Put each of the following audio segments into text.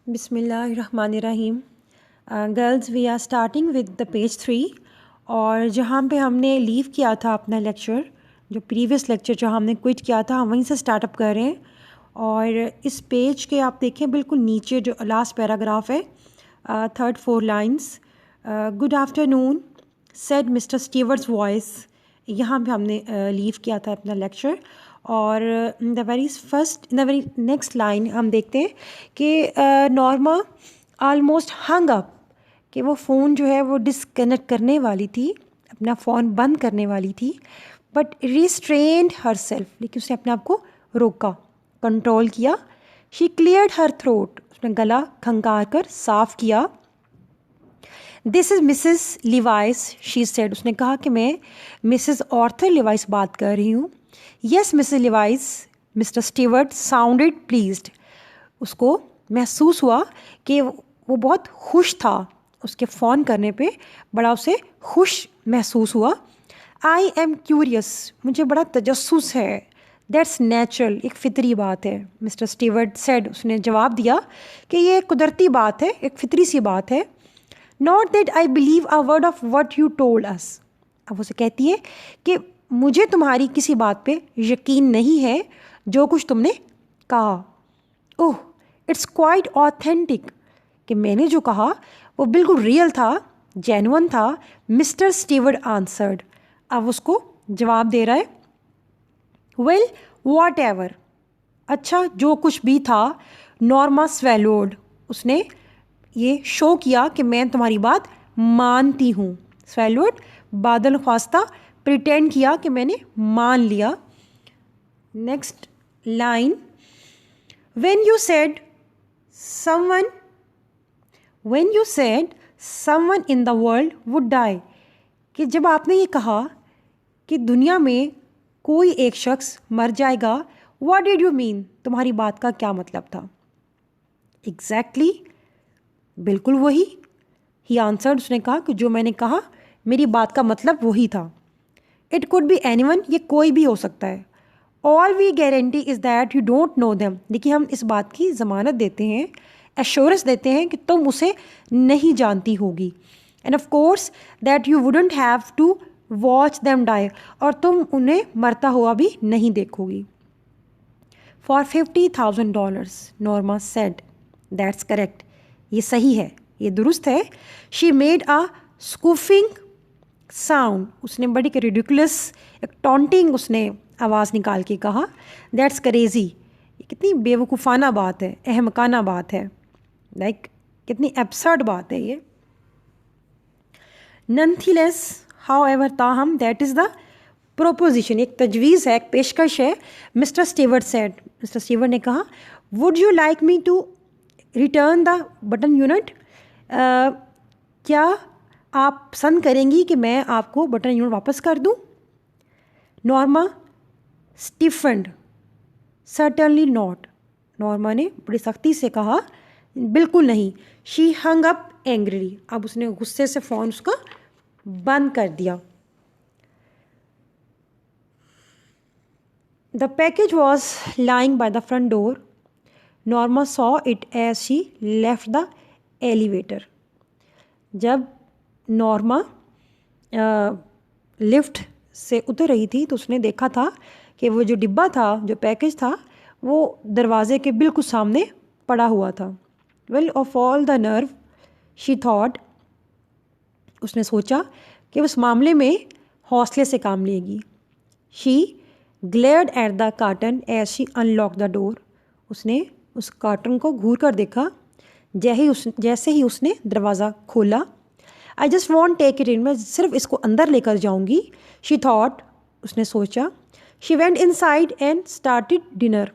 बिस्मिल्लाहिर्रहमानिर्रहीम। Girls, we are starting with the page 3 और जहाँ पे हमने लीव किया था अपना लेक्चर, जो प्रीवियस लेक्चर जो हमने क्विट किया था, हम वहीं से स्टार्टअप कर रहे हैं। और इस पेज के आप देखें बिल्कुल नीचे जो लास्ट पैराग्राफ है, third 4 lines, good afternoon said Mr Stewart's voice. यहाँ पे हमने लीव किया था अपना लेक्चर। और द वेरी नेक्स्ट लाइन हम देखते हैं कि नॉर्मा आलमोस्ट हंग अप, कि वो फ़ोन जो है वो डिसकनेक्ट करने वाली थी, अपना फ़ोन बंद करने वाली थी, बट रिस्ट्रेन्ड हर सेल्फ, लेकिन उसने अपने आप को रोका, कंट्रोल किया। शी क्लियर्ड हर थ्रोट, उसने गला खंगार कर साफ किया। This is Mrs Levi's, she said, उसने कहा कि मैं मिसेस ऑर्थर लिवाइस बात कर रही हूँ। Yes Mrs Levi's, mister Stewart sounded pleased, उसको महसूस हुआ कि वो बहुत खुश था, उसके फ़ोन करने पे बड़ा उसे खुश महसूस हुआ। आई एम क्यूरियस, मुझे बड़ा तजस्सुस है। दैट्स नेचुरल, एक फितरी बात है। मिस्टर स्टीवर्ट सेड, उसने जवाब दिया कि ये कुदरती बात है, एक फितरी सी बात है। Not that I believe a word of what you told us, अब उसे कहती है कि मुझे तुम्हारी किसी बात पे यकीन नहीं है जो कुछ तुमने कहा। ओह, इट्स क्वाइट ऑथेंटिक, कि मैंने जो कहा वो बिल्कुल रियल था, जेन्युइन था। मिस्टर स्टीवर्ट आंसर्ड, अब उसको जवाब दे रहा है। वेल वॉट एवर, अच्छा जो कुछ भी था। नॉर्मा स्वेलोड, उसने ये शो किया कि मैं तुम्हारी बात मानती हूँ। स्वेलोड, बादल ख्वास्ता, प्रिटेंड किया कि मैंने मान लिया। Next line, when you said someone in the world would die, कि जब आपने ये कहा कि दुनिया में कोई एक शख्स मर जाएगा, what did you mean, तुम्हारी बात का क्या मतलब था? Exactly, बिल्कुल वही। He answered, उसने कहा कि जो मैंने कहा मेरी बात का मतलब वही था। It could be anyone, ये कोई भी हो सकता है। All we guarantee is that you don't know them, देखिए हम इस बात की ज़मानत देते हैं, एश्योरेंस देते हैं कि तुम उसे नहीं जानती होगी। And of course that you wouldn't have to watch them die, और तुम उन्हें मरता हुआ भी नहीं देखोगी। For $50,000, Norma said, that's correct, ये सही है, ये दुरुस्त है। She made a scoffing sound, उसने बड़ी रिडिकुलस, एक टॉन्टिंग उसने आवाज़ निकाल के कहा। दैट्स क्रेजी, ये कितनी बेवकूफ़ाना बात है, अहमकाना बात है, लाइक कितनी एब्सर्ड बात है ये। नॉनथलेस, हाउएवर, ताहम, दैट इज़ द प्रोपोजिशन, एक तजवीज़ है, एक पेशकश है। Mr Stewart said, Mr Stewart ने कहा, would you like me to return the button unit, क्या आप पसंद करेंगी कि मैं आपको बटन यूनिट वापस कर दूं? नॉर्मा स्टिफेंड, सर्टनली नॉट, नॉर्मा ने बड़ी सख्ती से कहा, बिल्कुल नहीं। शी हंग अप एंग्रीली, अब उसने गुस्से से फ़ोन उसका बंद कर दिया। The package was lying by the front door, Norma saw it as she left the elevator, जब नॉर्मा लिफ्ट से उतर रही थी तो उसने देखा था कि वो जो डिब्बा था, जो पैकेज था, वो दरवाज़े के बिल्कुल सामने पड़ा हुआ था। Well of all the nerve, she thought, उसने सोचा कि उस मामले में हौसले से काम लेगी। She glared at the carton as she unlock the door, उसने उस कार्टन को घूर कर देखा जैसे ही उसने दरवाज़ा खोला। I just want take it in, मैं सिर्फ इसको अंदर लेकर जाऊँगी। शी थॉट, उसने सोचा। She went inside and started dinner,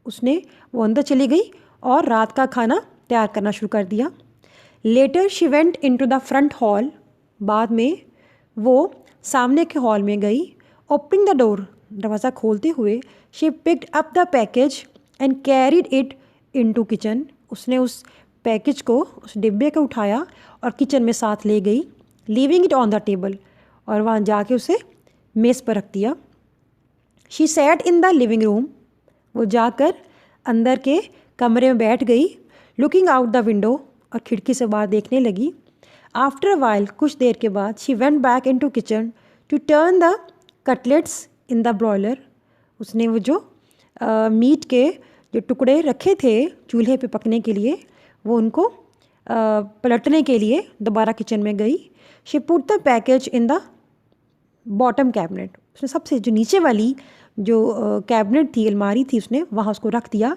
उसने वो अंदर चली गई और रात का खाना तैयार करना शुरू कर दिया। Later she went into the front hall, बाद में वो सामने के हॉल में गई। ओपनिंग द डोर, दरवाज़ा खोलते हुए, she picked up the package and carried it into kitchen, उसने उस पैकेज को, उस डिब्बे को उठाया और किचन में साथ ले गई। Leaving it on the table, और वहाँ जाके उसे मेज़ पर रख दिया। She sat in the living room, वो जाकर अंदर के कमरे में बैठ गई। लुकिंग आउट द विंडो, और खिड़की से बाहर देखने लगी। आफ्टर अ वाइल, कुछ देर के बाद, she went back in to kitchen to turn the cutlets in the broiler. उसने वो जो मीट के जो टुकड़े रखे थे चूल्हे पे पकने के लिए, वो उनको पलटने के लिए दोबारा किचन में गई। She put the package in the bottom cabinet. उसने सबसे जो नीचे वाली जो कैबिनेट थी, अलमारी थी, उसने वहाँ उसको रख दिया।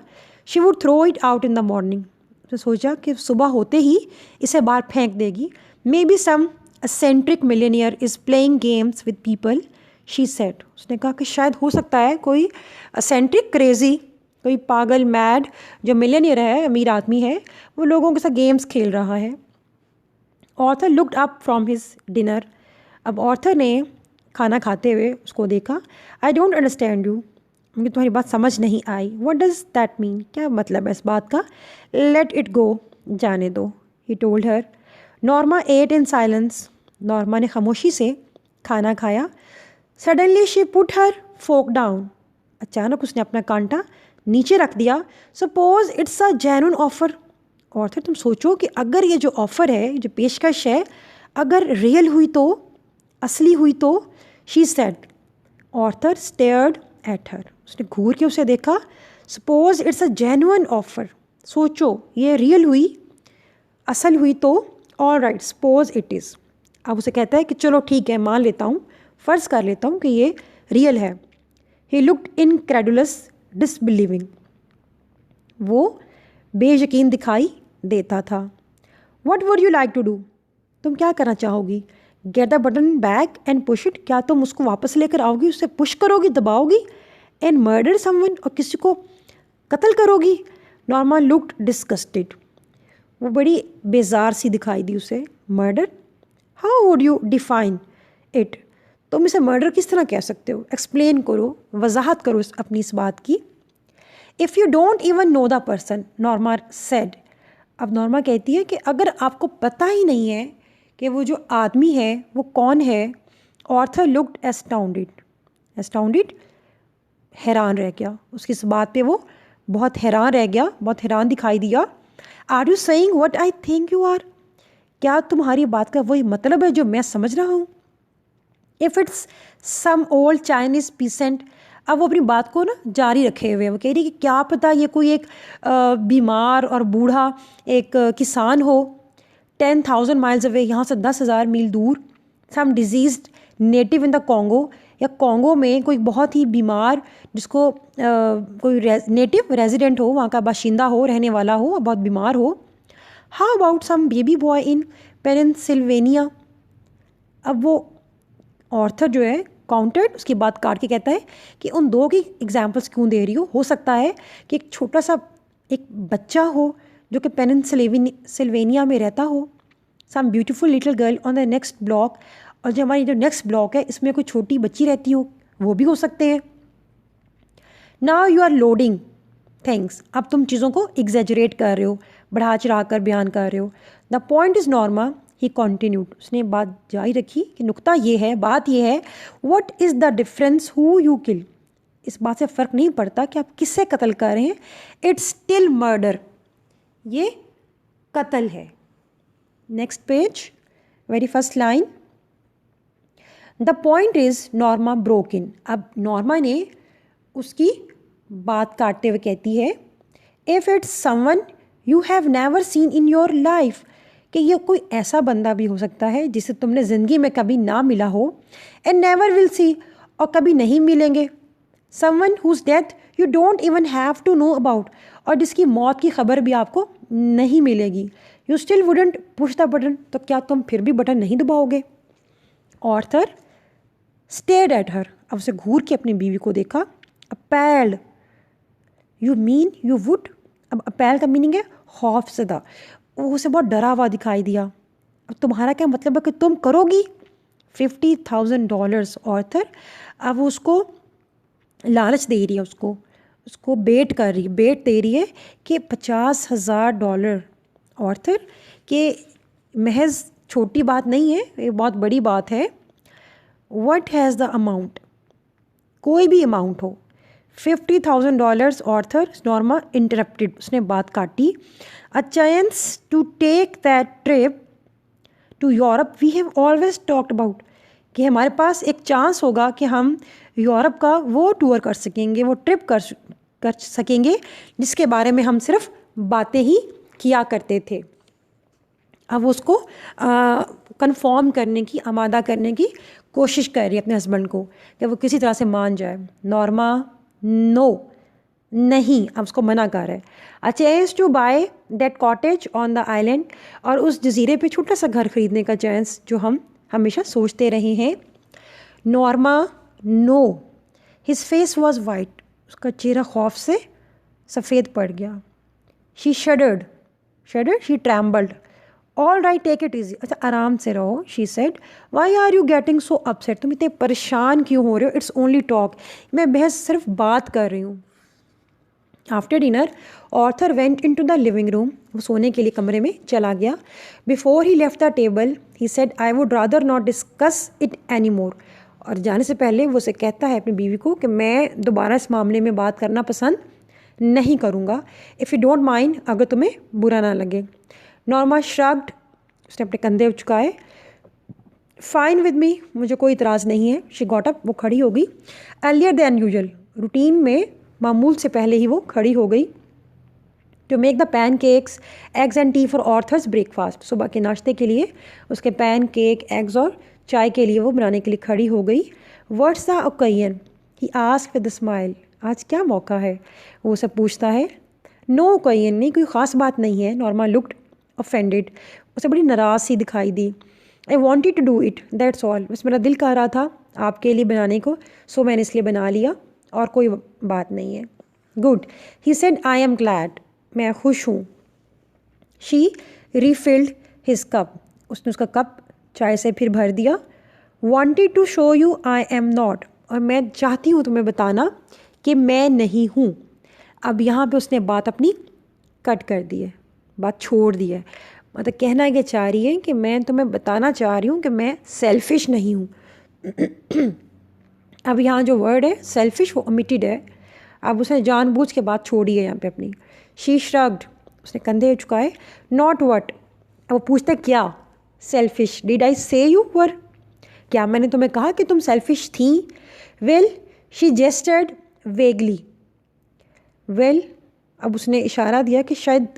She would throw it out in the morning. उसने सोचा कि सुबह होते ही इसे बाहर फेंक देगी। Maybe some eccentric millionaire is playing games with people, she said. उसने कहा कि शायद हो सकता है कोई एसेंट्रिक क्रेजी, कोई पागल मैड जो मिलियनियर है, अमीर आदमी है, वो लोगों के साथ गेम्स खेल रहा है। Arthur looked up from his dinner. अब ऑर्थर ने खाना खाते हुए उसको देखा। आई डोंट अंडरस्टैंड यू, मुझे तुम्हारी बात समझ नहीं आई। व्हाट डज दैट मीन, क्या मतलब है इस बात का। लेट इट गो, जाने दो, he told her. Norma ate in silence. Norma ने खामोशी से खाना खाया। Suddenly she put her fork down. अचानक उसने अपना कांटा नीचे रख दिया। Suppose it's a genuine offer. Arthur, तुम सोचो कि अगर ये जो ऑफ़र है, जो पेशकश है, अगर रियल हुई तो, असली हुई तो। She said. Arthur stared at her. उसने घूर के उसे देखा। Suppose it's a genuine offer, सोचो ये रियल हुई, असल हुई तो। All right, suppose it is. अब उसे कहता है कि चलो ठीक है, मान लेता हूँ, फ़र्ज़ कर लेता हूँ कि ये रियल है। He looked incredulous, disbelieving. वो बेयकीन दिखाई देता था। What would you like to do, तुम क्या करना चाहोगी। Get the button back and push it, क्या तुम उसको वापस लेकर आओगी, उसे पुश करोगी, दबाओगी। एंड मर्डर समवन, और किसी को कत्ल करोगी। Norma looked disgusted. वो बड़ी बेजार सी दिखाई दी उसे। Murder, how would you define it, तुम इसे मर्डर किस तरह कह सकते हो, एक्सप्लेन करो, वजाहत करो अपनी इस बात की। If you don't even know the person, Norma said. अब नॉर्मा कहती है कि अगर आपको पता ही नहीं है कि वो जो आदमी है वो कौन है। Arthur looked astounded. एस्टाउंडेड, हैरान रह गया। उसकी इस बात पे वो बहुत हैरान रह गया, बहुत हैरान दिखाई दिया। Are you saying what I think you are, क्या तुम्हारी बात का वही मतलब है जो मैं समझ रहा हूँ। If it's some old Chinese peasant, अब वो अपनी बात को ना जारी रखे हुए, वो कह रही कि क्या पता ये कोई एक बीमार और बूढ़ा एक किसान हो 10,000 माइल्स अवे, यहाँ से 10,000 मील दूर। Some diseased native in the Congo, या कॉन्गो में कोई बहुत ही बीमार जिसको कोई नेटिव रेजिडेंट हो, वहाँ का बाशिंदा हो, रहने वाला हो, बहुत बीमार हो। How about some baby boy in Pennsylvania. अब वो ऑर्थर जो है काउंटर्ड, उसकी बात काट के कहता है कि उन दो की एग्जाम्पल्स क्यों दे रही हो सकता है कि एक छोटा सा एक बच्चा हो जो कि पेनिनसिल्वेनिया में रहता हो। Some beautiful little girl on the next block, और जो हमारी जो नेक्स्ट ब्लॉक है इसमें कोई छोटी बच्ची रहती हो, वो भी हो सकते हैं। Now you are loading things, अब तुम चीज़ों को एग्जेजरेट कर रहे हो, बढ़ा चढ़ा कर बयान कर रहे हो। The point is Norma, he continued, उसने बात जारी रखी कि नुक्ता ये है, बात ये है। What is the difference who you kill, इस बात से फ़र्क नहीं पड़ता कि आप किससे कत्ल कर रहे हैं। इट्स स्टिल मर्डर, ये कत्ल है। Next page, very first line. The point is Norma broke in. अब नॉर्मा ने उसकी बात काटते हुए कहती है, if it's someone you have never seen in your life, कि ये कोई ऐसा बंदा भी हो सकता है जिसे तुमने ज़िंदगी में कभी ना मिला हो। एंड नेवर विल सी, और कभी नहीं मिलेंगे। Someone whose death you don't even have to know about, और जिसकी मौत की खबर भी आपको नहीं मिलेगी। You still wouldn't push the button, तो क्या तुम फिर भी बटन नहीं दबाओगे। ऑर्थर स्टेयर्ड एट हर, अब उसे घूर के अपनी बीवी को देखा। Appalled, you mean you would, अब अपैल का मीनिंग है खौफज़दा, वो उसे बहुत डरा हुआ दिखाई दिया। अब तुम्हारा क्या मतलब है कि तुम करोगी। $50,000 ऑर्थर, अब वो उसको लालच दे रही है, उसको बेट कर रही, बेट दे रही है कि $50,000 ऑर्थर, के महज छोटी बात नहीं है, ये बहुत बड़ी बात है। व्हाट हैज़ द अमाउंट, कोई भी अमाउंट हो, $50,000 ऑर्थर, नॉर्मा इंटरप्टेड, उसने बात काटी। A chance to take that trip to Europe we have always talked about, कि हमारे पास एक चांस होगा कि हम यूरोप का वो टूर कर सकेंगे, वो ट्रिप कर सकेंगे जिसके बारे में हम सिर्फ बातें ही किया करते थे। अब उसको कंफर्म करने की, आमादा करने की कोशिश कर रही है अपने हस्बैंड को कि वो किसी तरह से मान जाए। नॉर्मा नो, नहीं, अब उसको मना कर रहा है। A chance to buy that cottage on the island, और उस जजीरे पे छोटा सा घर खरीदने का चांस जो हम हमेशा सोचते रहे हैं। Norma no, his face was white, उसका चेहरा खौफ से सफ़ेद पड़ गया। She shuddered, she trembled. All right, take it easy, अच्छा आराम से रहो। She said, why are you getting so upset, तुम इतने परेशान क्यों हो रहे हो? इट्स ओनली टॉक, मैं बहस सिर्फ बात कर रही हूँ। After dinner Arthur went into the living room, वो सोने के लिए कमरे में चला गया। Before he left the table he said, I would rather not discuss it any more, और जाने से पहले वो उसे कहता है अपनी बीवी को कि मैं दोबारा इस मामले में बात करना पसंद नहीं करूँगा, इफ़ यू डोंट माइंड, अगर तुम्हें बुरा ना लगे। नॉर्मा श्रग्ड, उसने अपने कंधे चुकाए। फाइन विद मी, मुझे कोई इतराज़ नहीं है। शी गॉट अप, वो खड़ी हो गई। अर्लियर दैन यूजुअल, रूटीन में मामूल से पहले ही वो खड़ी हो गई। To make the pancakes eggs and tea for Arthur's breakfast, सुबह के नाश्ते के लिए उसके पैन केक, एग्स और चाय के लिए वो बनाने के लिए खड़ी हो गई। What's the occasion, he asked with a smile, आज क्या मौका है, वो सब पूछता है। नो ओकेजन, नहीं कोई ख़ास बात नहीं है। नॉर्मा लुक्ड ऑफेंडेड, उसे बड़ी नाराज़ सी दिखाई दी। I wanted to do it, that's all, बस मेरा दिल कह रहा था आपके लिए बनाने को, सो मैंने इसलिए बना लिया, और कोई बात नहीं है। Good, he said, I am glad, मैं खुश हूँ। शी रीफिल्ड हिज कप, उसने उसका कप चाय से फिर भर दिया। Wanted to show you I am not, और मैं चाहती हूँ तुम्हें बताना कि मैं नहीं हूँ। अब यहाँ पे उसने बात अपनी कट कर दी है, बात छोड़ दी है। मतलब कहना ये चाह रही है कि मैं तुम्हें बताना चाह रही हूँ कि मैं सेल्फिश नहीं हूँ। अब यहाँ जो वर्ड है सेल्फिश, वो ओमिटेड है। अब उसने जानबूझ के बात छोड़ी है यहाँ पे अपनी। शी श्रग्ड, उसने कंधे झुकाए। नॉट व्हाट, अब वो पूछता क्या? सेल्फिश, डिड आई से यू वर, क्या मैंने तुम्हें कहा कि तुम सेल्फिश थी? वेल, शी जेस्टर्ड वेगली, वेल, अब उसने इशारा दिया कि शायद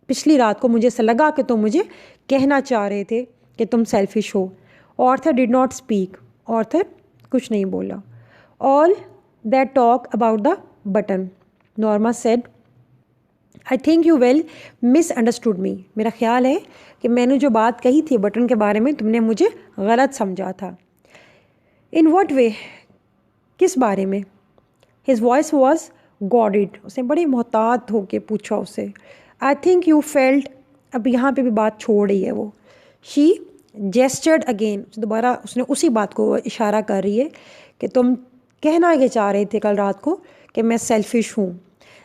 पिछली रात को मुझे ऐसा लगा कि तुम मुझे कहना चाह रहे थे कि तुम सेल्फिश हो। Arthur did not speak, Arthur कुछ नहीं बोला। All that talk about the button, Norma said, I think you well misunderstood me, मेरा ख्याल है कि मैंने जो बात कही थी बटन के बारे में तुमने मुझे गलत समझा था। इन वॉट वे, किस बारे में? हिज वॉइस वॉज गॉडिड, उसने बड़ी मोहतात होके पूछा उसे। आई थिंक यू फेल्ट, अब यहाँ पे भी बात छोड़ रही है वो। शी जेस्चर्ड अगेन, दोबारा उसने उसी बात को इशारा कर रही है कि तुम कहना ये चाह रहे थे कल रात को कि मैं सेल्फिश हूँ।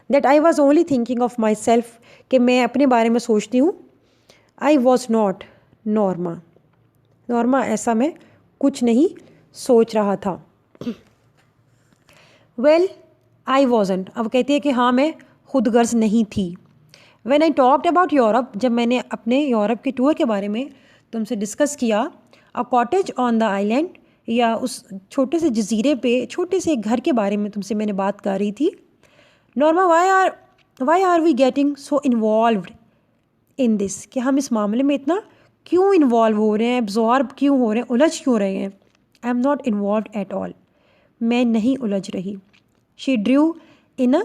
That I was only thinking of my self, कि मैं अपने बारे में सोचती हूँ। I was not Norma, Norma ऐसा मैं कुछ नहीं सोच रहा था। वेल आई वॉजेंट, अब कहती है कि हाँ मैं खुद गर्ज नहीं थी। When I talked about Europe, जब मैंने अपने यूरोप के टूर के बारे में तुमसे डिस्कस किया। अ कॉटेज ऑन द आइलैंड, या उस छोटे से जजीरे पे छोटे से घर के बारे में तुमसे मैंने बात कर रही थी। Norma, why are we getting so involved in this, कि हम इस मामले में इतना क्यों इन्वॉल्व हो रहे हैं, एब्जॉर्ब क्यों हो रहे हैं, उलझ क्यों रहे हैं? I am not involve at all, मैं नहीं उलझ रही। She drew in a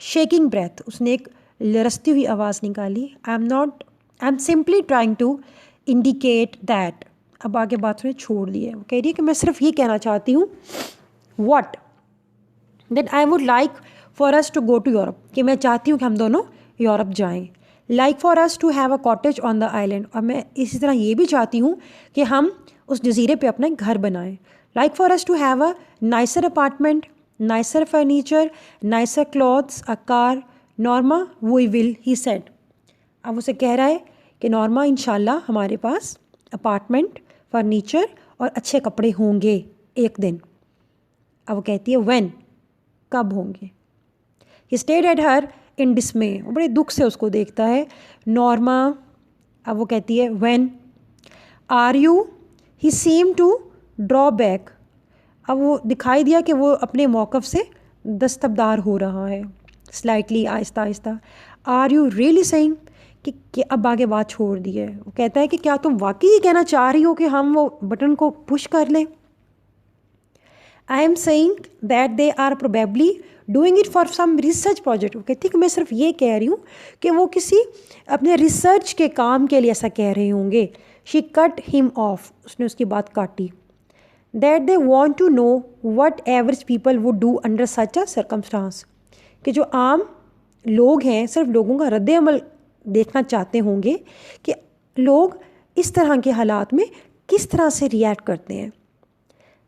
shaking breath, उसने एक लरसती हुई आवाज़ निकाली। I am simply trying to indicate that, अब आगे बात उसने छोड़ दी है। वो कह रही है कि मैं सिर्फ ये कहना चाहती हूँ, what, that I would like for us to go to Europe, कि मैं चाहती हूँ कि हम दोनों यूरोप जाएं। Like for us to have a cottage on the island, और मैं इसी तरह ये भी चाहती हूँ कि हम उस जजीरे पे अपना घर बनाएं। Like for us to have a nicer apartment, nicer furniture, nicer clothes, a car. Norma, we will, he said, अब उसे कह रहा है कि नॉर्मा इंशाल्लाह हमारे पास अपार्टमेंट, फर्नीचर और अच्छे कपड़े होंगे एक दिन। अब वो कहती है व्हेन, कब होंगे। ही स्टेड एट हर इन डिसमे, वो बड़े दुख से उसको देखता है। नॉर्मा, अब वो कहती है when are you, he seem to draw back, अब वो दिखाई दिया कि वो अपने मौक़िफ़ से दस्तबदार हो रहा है slightly, Aahista Aahista. Are you really saying, कि अब आगे बात छोड़ दी है। वो कहता है कि क्या तुम वाकई ही कहना चाह रही हो कि हम वो बटन को पुश कर लें। I am saying that they are probably doing it for some research project. वो कहती है कि मैं सिर्फ ये कह रही हूँ कि वो किसी अपने रिसर्च के काम के लिए ऐसा कह रहे होंगे। शी कट हिम ऑफ, उसने उसकी बात काटी। That they want to know what average people would do under such a circumstance, कि जो आम लोग हैं सिर्फ लोगों का रद्द अमल देखना चाहते होंगे कि लोग इस तरह के हालात में किस तरह से रिएक्ट करते हैं।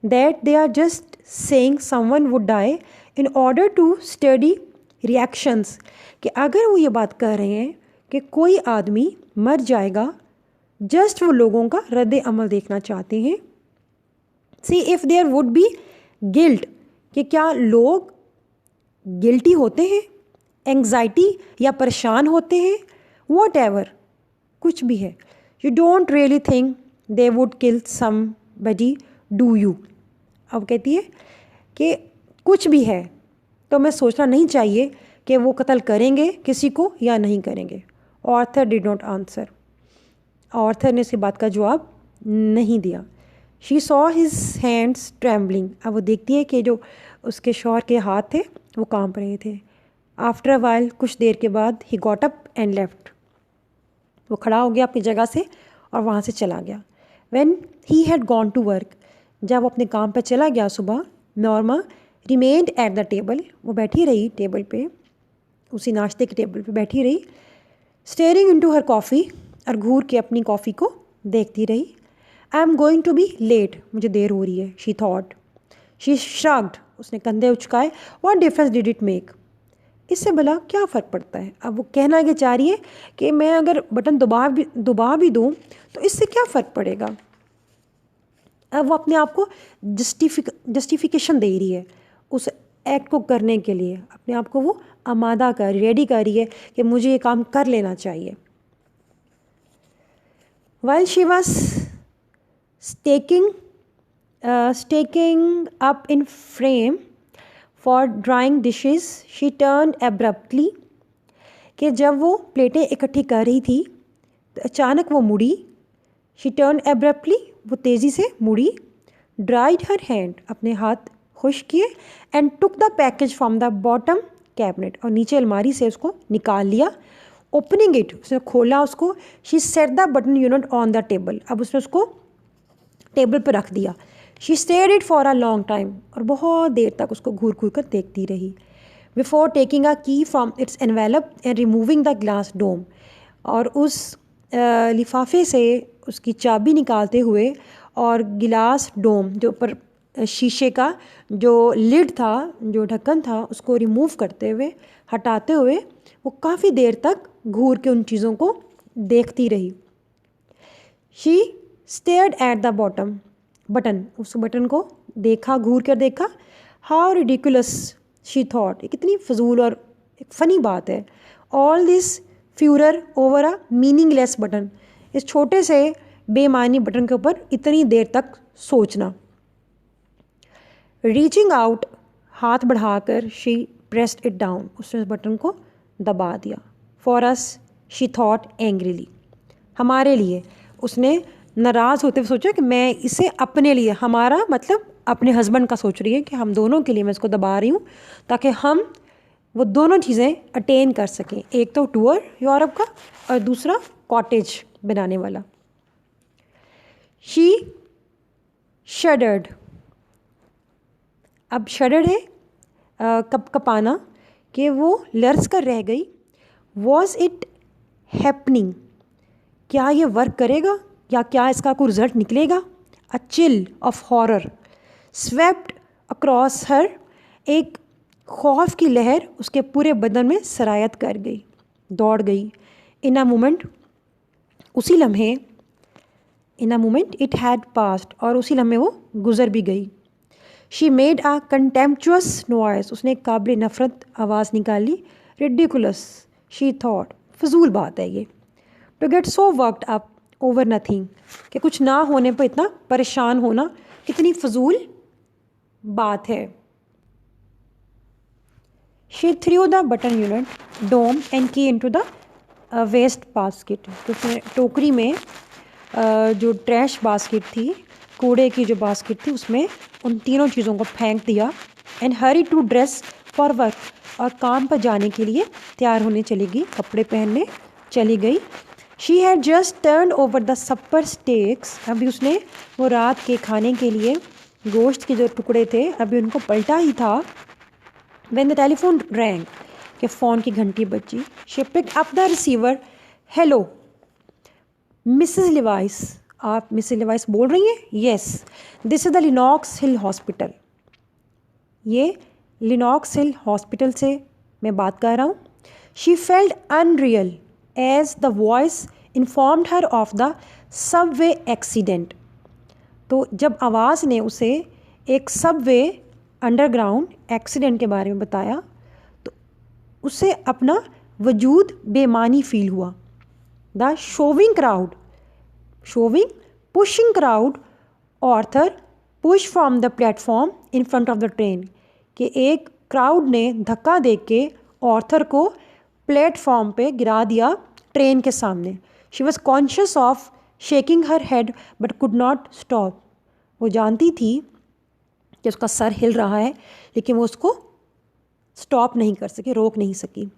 That they are just saying someone would die in order to study reactions, कि अगर वो ये बात कर रहे हैं कि कोई आदमी मर जाएगा, जस्ट वो लोगों का रद्द अमल देखना चाहते हैं। See if there would be guilt, कि क्या लोग गिल्टी होते हैं, एंग्जाइटी या परेशान होते हैं, वॉट एवर, कुछ भी है। You don't really think they would kill somebody do you. अब कहती है कि कुछ भी है तो मैं सोचना नहीं चाहिए कि वो कत्ल करेंगे किसी को या नहीं करेंगे। Arthur did not answer, Arthur ने इसकी बात का जवाब नहीं दिया। She saw his hands trembling, अब वो देखती है कि जो उसके शौहर के हाथ थे वो कांप रहे थे। आफ्टर अ वाइल, कुछ देर के बाद, he got up and left, वो खड़ा हो गया अपनी जगह से और वहाँ से चला गया। When he had gone to work, जब वो अपने काम पर चला गया सुबह, Norma remained at the table, वो बैठी रही टेबल पे, उसी नाश्ते के टेबल पे बैठी रही। स्टेयरिंग इनटू हर कॉफ़ी, और घूर के अपनी कॉफ़ी को देखती रही। I am going to be late, मुझे देर हो रही है। शी थॉट, शी श्रग्ड, उसने कंधे उचकाए। What difference did it make, इससे भला क्या फ़र्क पड़ता है। अब वो कहना ये चाह रही है कि मैं अगर बटन दबा भी दूँ तो इससे क्या फ़र्क पड़ेगा। अब वो अपने आप को जस्टिफिकेशन दे रही है उस एक्ट को करने के लिए, अपने आप को वो आमादा कर, रेडी कर रही है कि मुझे ये काम कर लेना चाहिए। While she was staking up in frame for drawing dishes, she turn abruptly, कि जब वो प्लेटें इकट्ठी कर रही थी तो अचानक वो मुड़ी। शी टर्न एब्रप्टली, वो तेज़ी से मुड़ी। ड्राइड हर हैंड, अपने हाथ खुश किए। And took the package from the bottom cabinet, और नीचे अलमारी से उसको निकाल लिया। ओपनिंग इट, उसने खोला उसको। She said the button unit on the table, अब उसने उसको टेबल पर रख दिया। She stared it for a long time, और बहुत देर तक उसको घूर घूर कर देखती रही। Before taking a key from its envelope and removing the glass dome, और उस लिफाफे से उसकी चाबी निकालते हुए और गिलास डोम, जो ऊपर शीशे का जो लिड था, जो ढक्कन था, उसको रिमूव करते हुए, हटाते हुए, वो काफ़ी देर तक घूर के उन चीज़ों को देखती रही। She stared at the button, उस बटन को देखा, घूर कर देखा। हाउ रिडिकुलस, शी थॉट, ये कितनी फजूल और एक फ़नी बात है। All this Führer over a meaningless button, इस छोटे से बेमानी बटन के ऊपर इतनी देर तक सोचना। रीचिंग आउट, हाथ बढ़ाकर, शी प्रेस्ड इट डाउन, उसने उस बटन को दबा दिया। For us, she thought angrily, हमारे लिए, उसने नाराज़ होते हुए सोचा कि मैं इसे अपने लिए, हमारा मतलब अपने हस्बैंड का सोच रही है कि हम दोनों के लिए मैं इसको दबा रही हूँ ताकि हम वो दोनों चीज़ें अटेन कर सकें, एक तो टूर यूरोप का और दूसरा कॉटेज बनाने वाला। शी शडर्ड, अब शडर्ड है कपाना, कि वो लर्ज कर रह गई। वॉज इट हैपनिंग, क्या ये वर्क करेगा या क्या इसका कोई रिजल्ट निकलेगा। A chill of horror swept across her, एक खौफ की लहर उसके पूरे बदन में सरायत कर गई, दौड़ गई। इन अ मोमेंट, उसी लम्हे, in a moment it had passed, और उसी लम्हे वो गुज़र भी गई। She made a contemptuous noise, उसने एक काबिल नफ़रत आवाज़ निकाली। रिडिकुलस, शी थॉट, फजूल बात है ये। To get so worked up over nothing, कि कुछ ना होने पर इतना परेशान होना कितनी फजूल बात है। She threw the button unit dome and key into the waste basket, तो उसने टोकरी में जो ट्रैश बास्केट थी, कूड़े की जो बास्केट थी, उसमें उन तीनों चीज़ों को फेंक दिया। And hurry to dress for work, और काम पर जाने के लिए तैयार होने चली गई, कपड़े पहनने चली गई। She had just turn over the supper steaks, अभी उसने वो रात के खाने के लिए गोश्त के जो टुकड़े थे अभी उनको पलटा ही था। व्हेन द टेलीफोन रैंग, के फ़ोन की घंटी बजी। She picked up the receiver. Hello Mrs Lewis, आप मिसेस लिवाइस बोल रही हैं? Yes, this is the Lenox Hill Hospital, ये लिनॉक्स हिल हॉस्पिटल से मैं बात कर रहा हूँ। She felt unreal as the voice informed her of the subway accident, तो जब आवाज़ ने उसे एक सबवे अंडरग्राउंड एक्सीडेंट के बारे में बताया तो उसे अपना वजूद बेमानी फील हुआ। The shoving pushing crowd Arthur push from the platform in front of the train, कि एक क्राउड ने धक्का दे के ऑर्थर को प्लेटफॉर्म पे गिरा दिया ट्रेन के सामने। She was conscious of shaking her head but could not stop, वो जानती थी कि उसका सर हिल रहा है लेकिन वो उसको स्टॉप नहीं कर सकी, रोक नहीं सकी।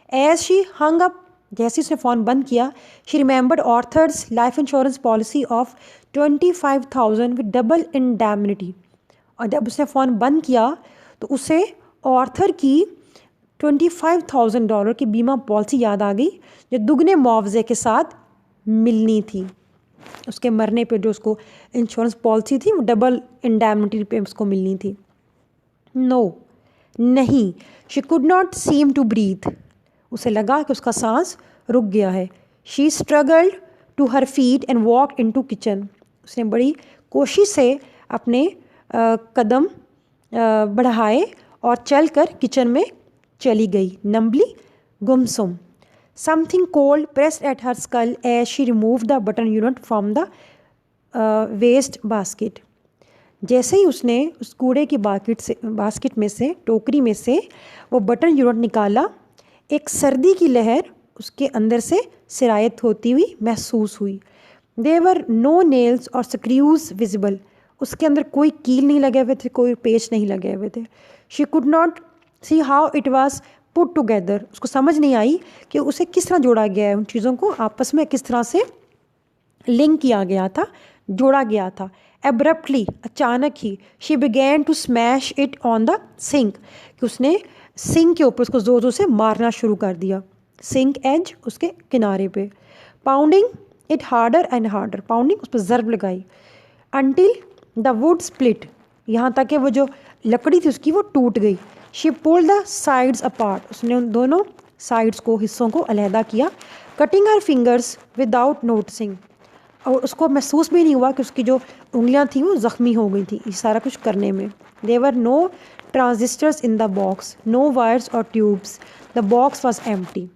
एज शी हंग अप, जैसे उसने फ़ोन बंद किया, she remembered Arthur's life insurance policy of 25,000 with double indemnity, और जब उसने फ़ोन बंद किया तो उसे ऑर्थर की $25,000 की बीमा पॉलिसी याद आ गई जो दुगने मुआवजे के साथ मिलनी थी। उसके मरने पे जो उसको इंश्योरेंस पॉलिसी थी वो डबल इंडैमिनिटी पे उसको मिलनी थी। नो, नहीं, she could not seem to breathe, उसे लगा कि उसका सांस रुक गया है। She struggled to her feet and walk into kitchen, उसने बड़ी कोशिश से अपने कदम बढ़ाए और चलकर किचन में चली गई। नम्बली, गुमसुम, something cold pressed at her skull as she remove the button unit from the waste basket, जैसे ही उसने उस कूड़े की बास्केट में से, टोकरी में से वो बटन यूनिट निकाला, एक सर्दी की लहर उसके अंदर से सिरायत होती हुई महसूस हुई। देवर नो नेल्स और स्क्रूज विजिबल, उसके अंदर कोई कील नहीं लगे हुए थे, कोई पेच नहीं लगे हुए थे। She could not see how it was put together, उसको समझ नहीं आई कि उसे किस तरह जोड़ा गया है, उन चीज़ों को आपस में किस तरह से लिंक किया गया था, जोड़ा गया था। एब्रप्टली, अचानक ही, she began to smash it on the sink, कि उसने सिंक के ऊपर उसको ज़ोर ज़ोर से मारना शुरू कर दिया, सिंक एज, उसके किनारे पे। Pounding it harder and harder, pounding, उस पर ज़रब लगाई। अनटिल द वुड स्प्लिट, यहाँ तक कि वो जो लकड़ी थी उसकी वो टूट गई। She pulled the sides apart, उसने उन दोनों साइड्स को, हिस्सों को अलहदा किया। कटिंग हर फिंगर्स विदाउट नोटिसिंग, और उसको महसूस भी नहीं हुआ कि उसकी जो उंगलियां थी वो ज़ख्मी हो गई थी ये सारा कुछ करने में। There were no transistors in the box, no wires और tubes, the box was empty,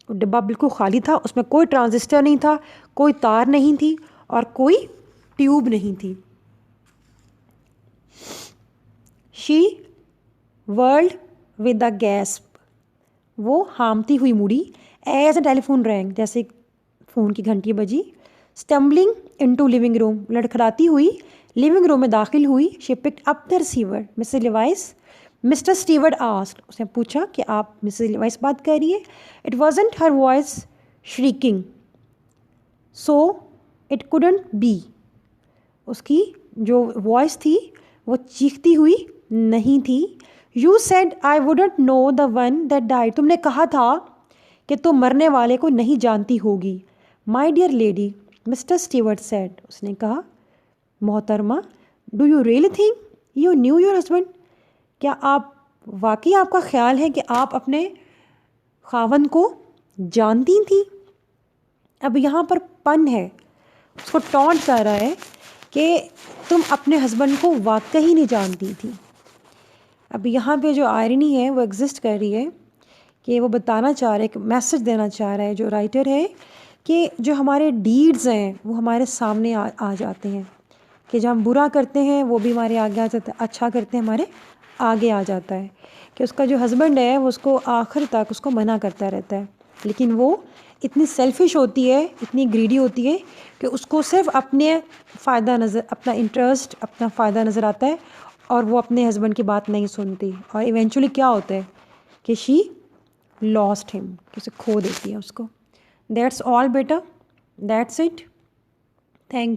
डिब्बा बिल्कुल खाली था, उसमें कोई ट्रांजिस्टर नहीं था, कोई तार नहीं थी और कोई ट्यूब नहीं थी। She world with the gasp, वो हामती हुई मुड़ी। एज अ टेलीफोन रैंग, जैसे फ़ोन की घंटी बजी। स्टम्बलिंग इनटू लिविंग रूम, लड़खड़ाती हुई लिविंग रूम में दाखिल हुई। She picked up the receiver. Mrs Levi's, mister steward asked, उसने पूछा कि आप मिसेस लिवाइस बात कर रही है। It wasn't her voice shrieking so it couldn't B, उसकी जो वॉइस थी वो चीखती हुई नहीं थी। You said I wouldn't know the one that died, तुमने कहा था कि तुम मरने वाले को नहीं जानती होगी। My dear lady, Mr Stewart said, उसने कहा, मोहतरमा, do you really think you knew your husband, क्या आप वाकई, आपका ख्याल है कि आप अपने खावंद को जानती थी। अब यहाँ पर पन है, उसको टॉन्ट कर रहा है कि तुम अपने हस्बैंड को वाकई नहीं जानती थी। अब यहाँ पे जो आयरनी है वो एग्जिस्ट कर रही है कि वो बताना चाह रहा है, एक मैसेज देना चाह रहा है जो राइटर है, कि जो हमारे डीड्स हैं वो हमारे सामने आ जाते हैं, कि जब हम बुरा करते हैं वो भी हमारे आगे आ जाता है, अच्छा करते हैं हमारे आगे आ जाता है। कि उसका जो हस्बैंड है वो उसको आखिर तक उसको मना करता रहता है, लेकिन वो इतनी सेल्फिश होती है, इतनी ग्रीडी होती है कि उसको सिर्फ अपने फ़ायदा नज़र, अपना इंटरेस्ट, अपना फ़ायदा नज़र आता है, और वो अपने हस्बैंड की बात नहीं सुनती। और इवेंचुअली क्या होता है कि शी लॉस्ट हिम, कि उसे खो देती है उसको। दैट्स ऑल बेटा, दैट्स इट, थैंक